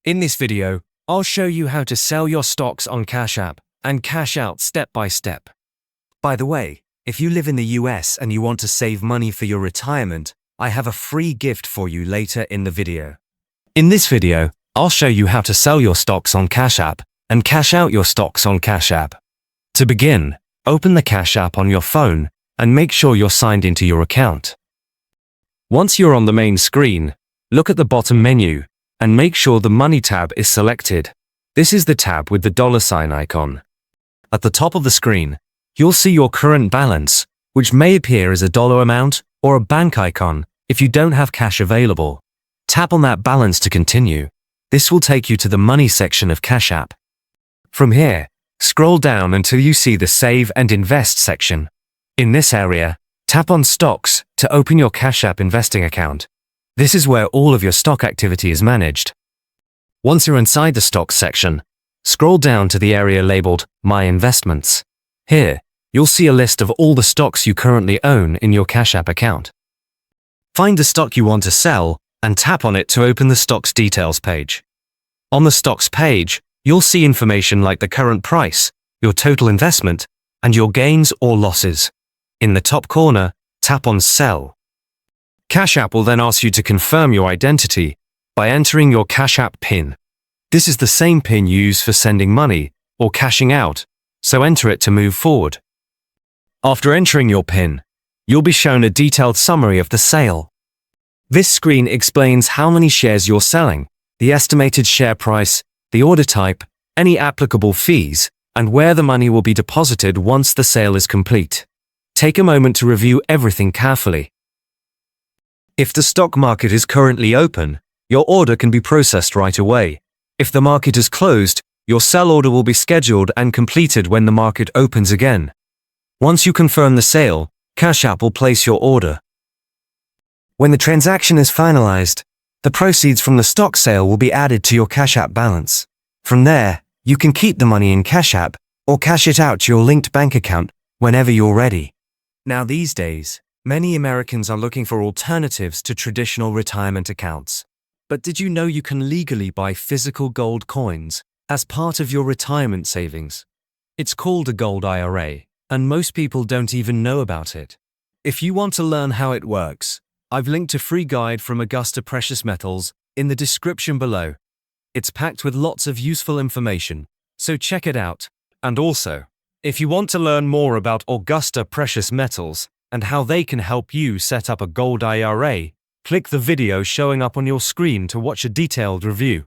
In this video, I'll show you how to sell your stocks on Cash App and cash out step by step. By the way, if you live in the US and you want to save money for your retirement, I have a free gift for you later in the video. In this video, I'll show you how to sell your stocks on Cash App and cash out your stocks on Cash App. To begin, open the Cash App on your phone and make sure you're signed into your account. Once you're on the main screen, look at the bottom menu and make sure the Money tab is selected. This is the tab with the $ icon. At the top of the screen, you'll see your current balance, which may appear as a dollar amount or a bank icon if you don't have cash available. Tap on that balance to continue. This will take you to the Money section of Cash App. From here, scroll down until you see the Save and Invest section. In this area, tap on Stocks to open your Cash App investing account. This is where all of your stock activity is managed. Once you're inside the Stocks section, scroll down to the area labeled My Investments. Here, you'll see a list of all the stocks you currently own in your Cash App account. Find the stock you want to sell and tap on it to open the Stocks Details page. On the Stocks page, you'll see information like the current price, your total investment, and your gains or losses. In the top corner, tap on Sell. Cash App will then ask you to confirm your identity by entering your Cash App PIN. This is the same PIN used for sending money or cashing out, so enter it to move forward. After entering your PIN, you'll be shown a detailed summary of the sale. This screen explains how many shares you're selling, the estimated share price, the order type, any applicable fees, and where the money will be deposited once the sale is complete. Take a moment to review everything carefully. If the stock market is currently open, your order can be processed right away. If the market is closed, your sell order will be scheduled and completed when the market opens again. Once you confirm the sale, Cash App will place your order. When the transaction is finalized, the proceeds from the stock sale will be added to your Cash App balance. From there, you can keep the money in Cash App or cash it out to your linked bank account whenever you're ready. Now these days, many Americans are looking for alternatives to traditional retirement accounts. But did you know you can legally buy physical gold coins as part of your retirement savings? It's called a gold IRA, and most people don't even know about it. If you want to learn how it works, I've linked a free guide from Augusta Precious Metals in the description below. It's packed with lots of useful information, so check it out. And also, if you want to learn more about Augusta Precious Metals and how they can help you set up a gold IRA, click the video showing up on your screen to watch a detailed review.